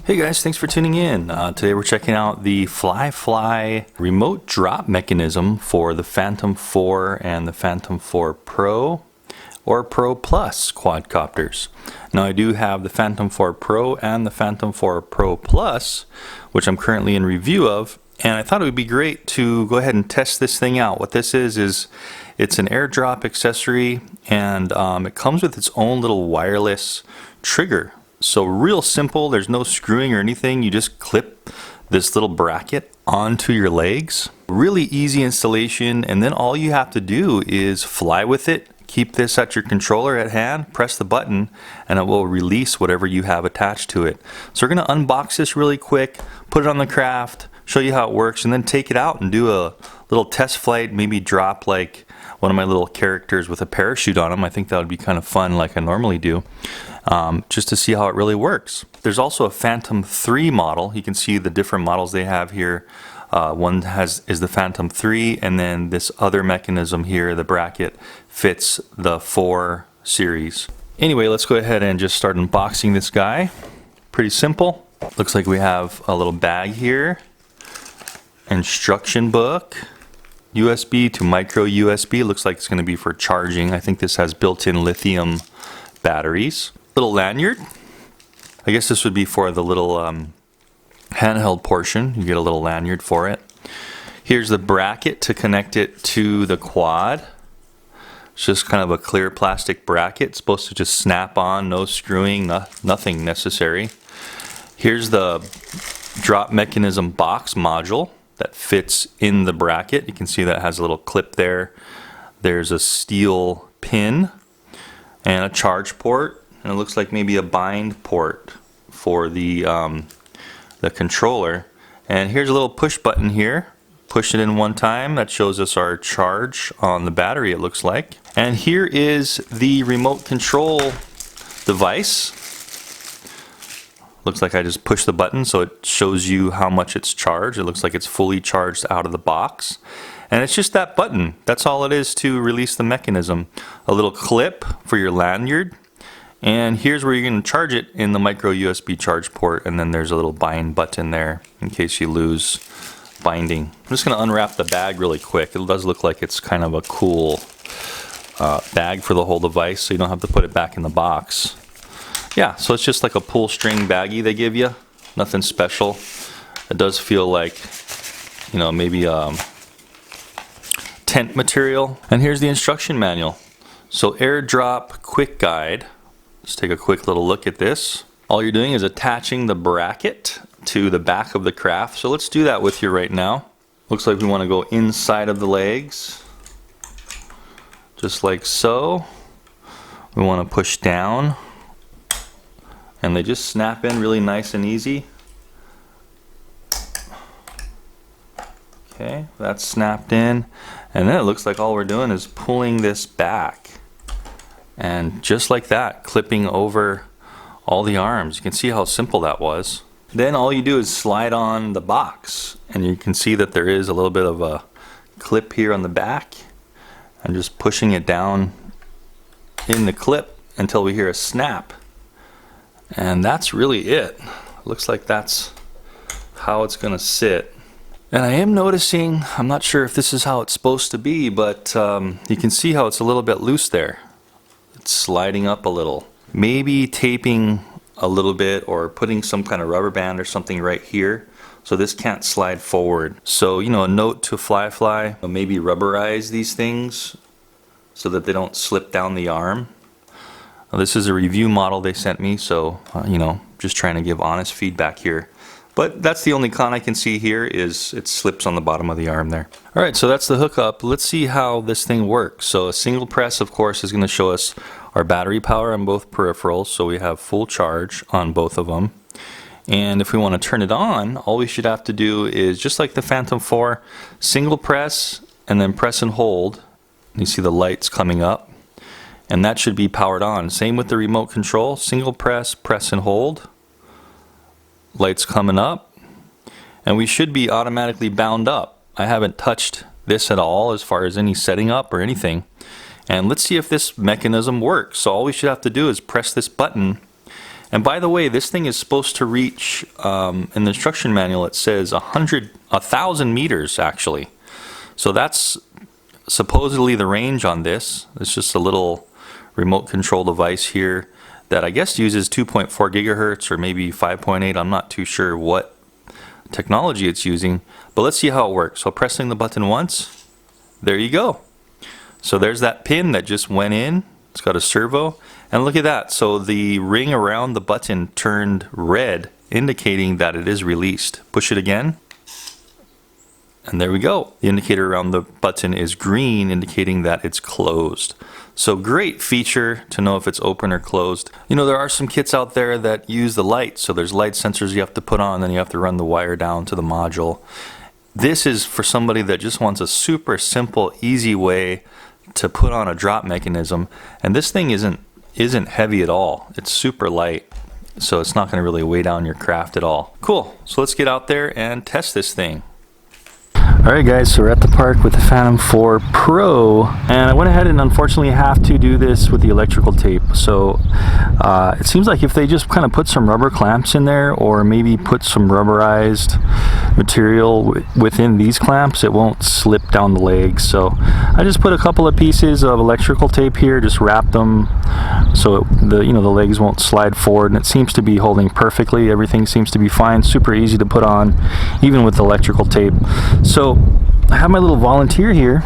Hey guys, thanks for tuning in. Today we're checking out the FLiFLi remote drop mechanism for the Phantom 4 and the Phantom 4 Pro or Pro Plus quadcopters. Now I do have the Phantom 4 Pro and the Phantom 4 Pro Plus, which I'm currently in review of, and I thought it would be great to go ahead and test this thing out. What this is it's an AirDrop accessory, and it comes with its own little wireless trigger. So real simple, there's no screwing or anything. You just clip this little bracket onto your legs. Really easy installation, and then all you have to do is fly with it. Keep this at your controller at hand, press the button, and it will release whatever you have attached to it. So we're going to unbox this really quick, put it on the craft, show you how it works, and then take it out and do a little test flight, maybe drop like one of my little characters with a parachute on them. I think that would be kind of fun like I normally do. Just to see how it really works. There's also a Phantom 3 model. You can see the different models they have here. One is the Phantom 3, and then this other mechanism here, the bracket, fits the 4 series. Anyway, let's go ahead and just start unboxing this guy. Pretty simple. Looks like we have a little bag here, instruction book, USB to micro USB. Looks like it's going to be for charging. I think this has built-in lithium batteries. Little lanyard. I guess this would be for the little handheld portion. You get a little lanyard for it. Here's the bracket to connect it to the quad. It's just kind of a clear plastic bracket. It's supposed to just snap on, no screwing, nothing necessary. Here's the drop mechanism box module that fits in the bracket. You can see that has a little clip there. There's a steel pin and a charge port. And it looks like maybe a bind port for the controller. And here's a little push button here. Push it in one time. That shows us our charge on the battery, it looks like. And here is the remote control device. Looks like I just push the button so it shows you how much it's charged. It looks like it's fully charged out of the box. And it's just that button. That's all it is to release the mechanism. A little clip for your lanyard. And here's where you're going to charge it in the micro USB charge port, and then there's a little bind button there in case you lose binding. I'm just going to unwrap the bag really quick. It does look like it's kind of a cool bag for the whole device, so you don't have to put it back in the box. Yeah, so it's just like a pull string baggie they give you. Nothing special. It does feel like, you know, maybe tent material. And here's the instruction manual. So AirDrop quick guide. Let's take a quick little look at this. All you're doing is attaching the bracket to the back of the craft. So let's do that with you right now. Looks like we want to go inside of the legs. Just like so. We want to push down. And they just snap in really nice and easy. Okay, that's snapped in. And then it looks like all we're doing is pulling this back. And just like that, clipping over all the arms. You can see how simple that was. Then all you do is slide on the box, and you can see that there is a little bit of a clip here on the back. I'm just pushing it down in the clip until we hear a snap. And that's really it. Looks like that's how it's gonna sit. And I am noticing, I'm not sure if this is how it's supposed to be, but you can see how it's a little bit loose there. Sliding up a little, maybe taping a little bit or putting some kind of rubber band or something right here so this can't slide forward. So, you know, a note to FLiFLi, maybe rubberize these things so that they don't slip down the arm. Now, this is a review model they sent me, so you know, just trying to give honest feedback here. But that's the only con I can see here is it slips on the bottom of the arm there. Alright, so that's the hookup. Let's see how this thing works. So a single press, of course, is going to show us our battery power on both peripherals. So we have full charge on both of them. And if we want to turn it on, all we should have to do is, just like the Phantom 4, single press and then press and hold. You see the lights coming up. And that should be powered on. Same with the remote control. Single press, press and hold. Lights coming up, and we should be automatically bound up. I haven't touched this at all as far as any setting up or anything. And let's see if this mechanism works. So all we should have to do is press this button And by the way, this thing is supposed to reach, in the instruction manual it says 1,000 meters actually. So that's supposedly the range on this. It's just a little remote control device here that I guess uses 2.4 gigahertz or maybe 5.8. I'm not too sure what technology it's using, but let's see how it works. So pressing the button once, there you go. So there's that pin that just went in. It's got a servo, and look at that. So the ring around the button turned red, indicating that it is released. Push it again, and there we go. The indicator around the button is green, indicating that it's closed. So great feature to know if it's open or closed. You know, there are some kits out there that use the light. So there's light sensors you have to put on, then you have to run the wire down to the module. This is for somebody that just wants a super simple, easy way to put on a drop mechanism. And this thing isn't heavy at all. It's super light, so it's not going to really weigh down your craft at all. Cool. So let's get out there and test this thing. Alright guys, so we're at the park with the Phantom 4 Pro, and I went ahead and unfortunately have to do this with the electrical tape. So it seems like if they just kind of put some rubber clamps in there, or maybe put some rubberized material within these clamps, it won't slip down the legs. So I just put a couple of pieces of electrical tape here, just wrapped them so the legs won't slide forward, and it seems to be holding perfectly. Everything seems to be fine, super easy to put on even with electrical tape. So I have my little volunteer here,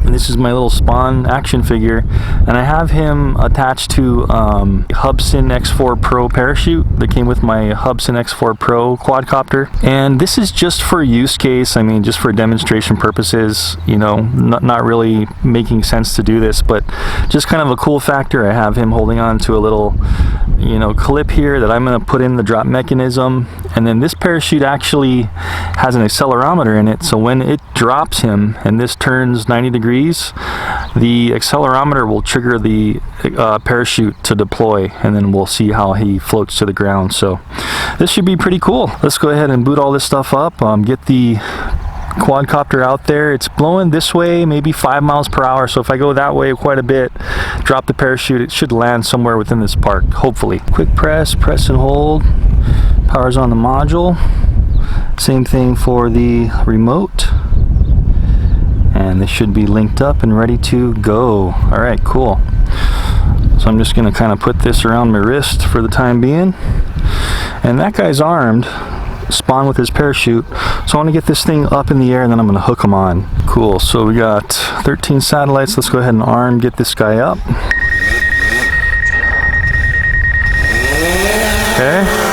and this is my little Spawn action figure, and I have him attached to Hubsan X4 Pro parachute that came with my Hubsan X4 Pro quadcopter. And this is just for use case, I mean just for demonstration purposes, you know, not really making sense to do this, but just kind of a cool factor. I have him holding on to a little, you know, clip here that I'm going to put in the drop mechanism, and then this parachute actually has an accelerometer in it, so when it drops him and this turns 90 degrees, the accelerometer will trigger the parachute to deploy, and then we'll see how he floats to the ground. So this should be pretty cool. Let's go ahead and boot all this stuff up, get the quadcopter out there. It's blowing this way maybe 5 miles per hour, so if I go that way quite a bit, drop the parachute, it should land somewhere within this park, hopefully. Quick press and hold, power's on the module. Same thing for the remote, and they should be linked up and ready to go. Alright, cool. So I'm just going to kind of put this around my wrist for the time being, and that guy's armed, Spawn with his parachute, so I want to get this thing up in the air and then I'm going to hook him on. Cool, so we got 13 satellites. Let's go ahead and get this guy up. Okay.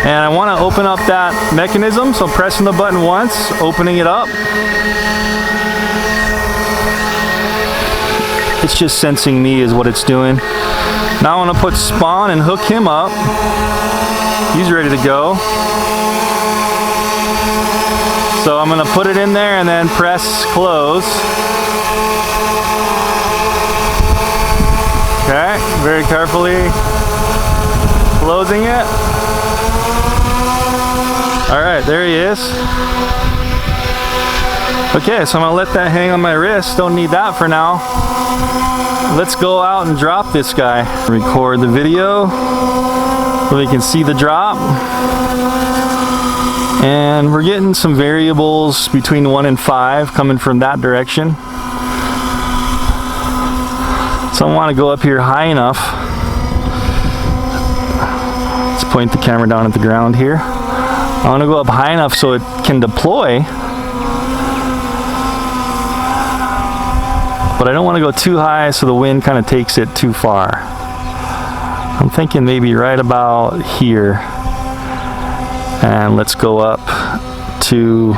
And I want to open up that mechanism, so pressing the button once, opening it up. It's just sensing me is what it's doing. Now I want to put Spawn and hook him up. He's ready to go. So I'm going to put it in there and then press close. Okay, very carefully closing it. Alright, there he is. Okay, so I'm going to let that hang on my wrist. Don't need that for now. Let's go out and drop this guy. Record the video so we can see the drop. And we're getting some variables between 1 and 5 coming from that direction. So I want to go up here high enough. Let's point the camera down at the ground here. I want to go up high enough so it can deploy, but I don't want to go too high so the wind kind of takes it too far. I'm thinking maybe right about here, and let's go up to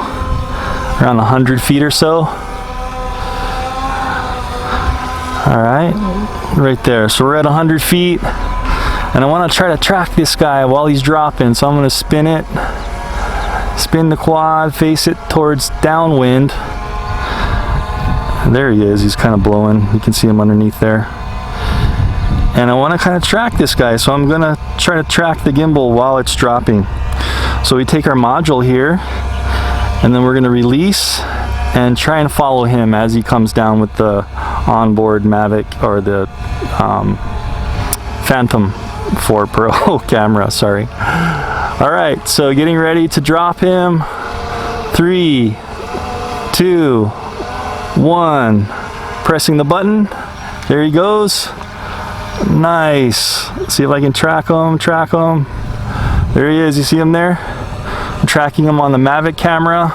around 100 feet or so. Alright, right there. So we're at 100 feet, and I want to try to track this guy while he's dropping, so I'm going to spin it. Spin the quad, face it towards downwind. There he is, he's kind of blowing. You can see him underneath there. And I want to kind of track this guy, so I'm going to try to track the gimbal while it's dropping. So we take our module here, and then we're going to release and try and follow him as he comes down with the onboard Mavic, or the Phantom 4 Pro camera, sorry. All right, so getting ready to drop him. 3, 2, 1. Pressing the button. There he goes. Nice. Let's see if I can track him. There he is. You see him there? I'm tracking him on the Mavic camera.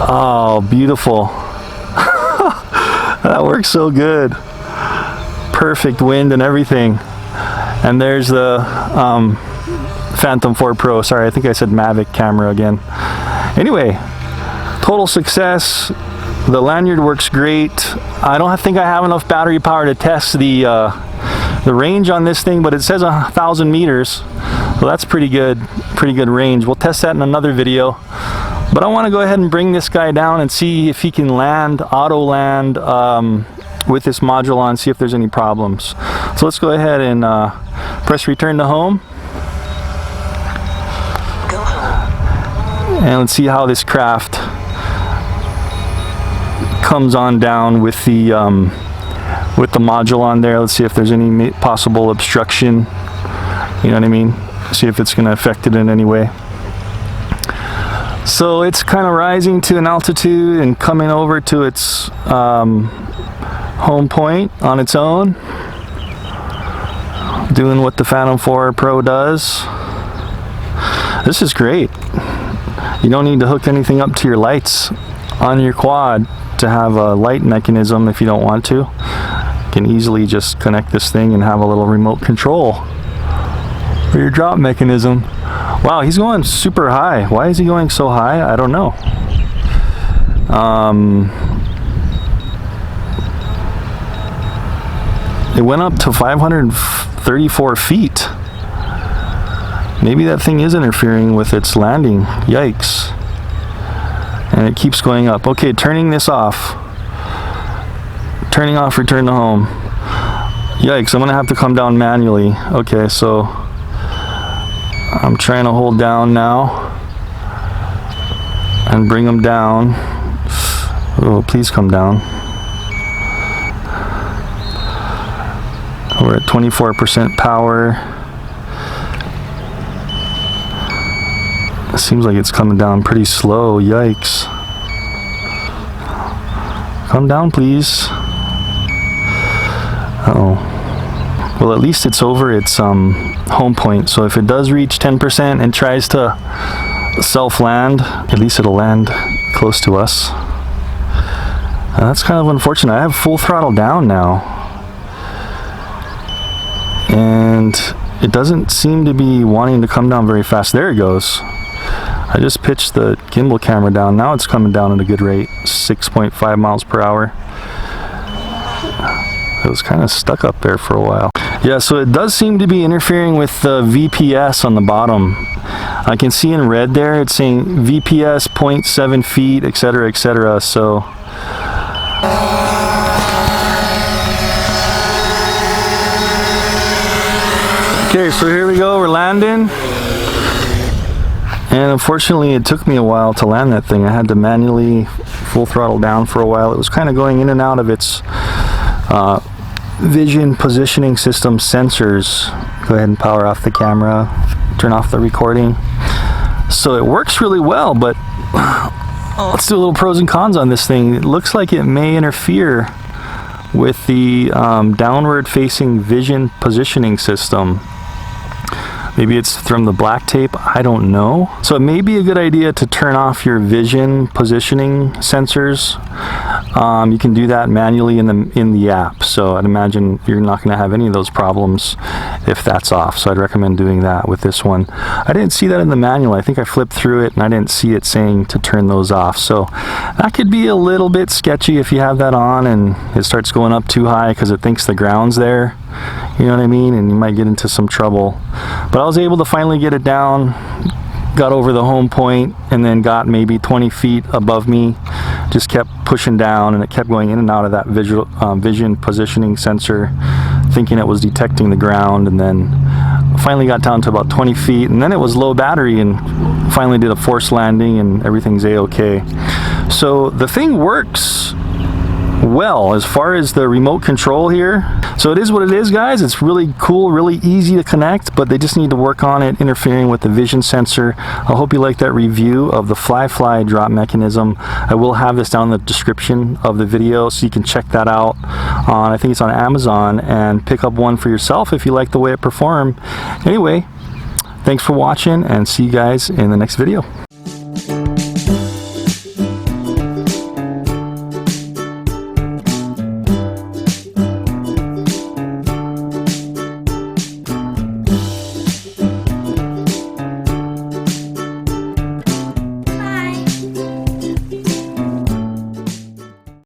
Oh, beautiful. That works so good. Perfect wind and everything. And there's the Phantom 4 Pro. Sorry, I think I said Mavic camera again. Anyway, total success. The lanyard works great. I don't think I have enough battery power to test the range on this thing, but it says 1,000 meters. So that's pretty good range. We'll test that in another video. But I want to go ahead and bring this guy down and see if he can land, auto land with this module on, see if there's any problems. So let's go ahead and press return to home. And let's see how this craft comes on down with the module on there. Let's see if there's any possible obstruction. You know what I mean? See if it's going to affect it in any way. So it's kind of rising to an altitude and coming over to its home point on its own, doing what the Phantom 4 Pro does. This is great. You don't need to hook anything up to your lights on your quad to have a light mechanism if you don't want to. You can easily just connect this thing and have a little remote control for your drop mechanism. Wow, he's going super high. Why is he going so high? I don't know. It went up to 534 feet. Maybe that thing is interfering with its landing. Yikes. And it keeps going up. Okay, turning this off. Turning off, return to home. Yikes, I'm gonna have to come down manually. Okay, so I'm trying to hold down now and bring them down. Oh, please come down. We're at 24% power. It seems like it's coming down pretty slow. Yikes. Come down, please. Uh-oh. Well, at least it's over its home point. So if it does reach 10% and tries to self-land, at least it'll land close to us. That's kind of unfortunate. I have full throttle down now. And it doesn't seem to be wanting to come down very fast. There it goes. I just pitched the gimbal camera down. Now it's coming down at a good rate, 6.5 miles per hour. It was kind of stuck up there for a while. Yeah, so it does seem to be interfering with the VPS on the bottom. I can see in red there, it's saying VPS 0.7 feet, etc., etc. So okay, so here we go, we're landing. And unfortunately, it took me a while to land that thing. I had to manually full throttle down for a while. It was kind of going in and out of its vision positioning system sensors. Go ahead and power off the camera, turn off the recording. So it works really well, but let's do a little pros and cons on this thing. It looks like it may interfere with the downward facing vision positioning system. Maybe it's from the black tape, I don't know. So it may be a good idea to turn off your vision positioning sensors. You can do that manually in the app. So I'd imagine you're not gonna have any of those problems if that's off. So I'd recommend doing that with this one. I didn't see that in the manual. I think I flipped through it and I didn't see it saying to turn those off. So that could be a little bit sketchy if you have that on and it starts going up too high because it thinks the ground's there. You know what I mean? And you might get into some trouble. But I was able to finally get it down, got over the home point, and then got maybe 20 feet above me. Just kept pushing down, and it kept going in and out of that vision positioning sensor, thinking it was detecting the ground, and then finally got down to about 20 feet, and then it was low battery, and finally did a forced landing, and everything's a-okay. So the thing works well. As far as the remote control here, so it is what it is, guys. It's really cool, really easy to connect, but they just need to work on it interfering with the vision sensor. I hope you like that review of the FLiFLi drop mechanism. I will have this down in the description of the video, so you can check that out on, I think it's on Amazon, and pick up one for yourself if you like the way it performed. Anyway, thanks for watching, and see you guys in the next video.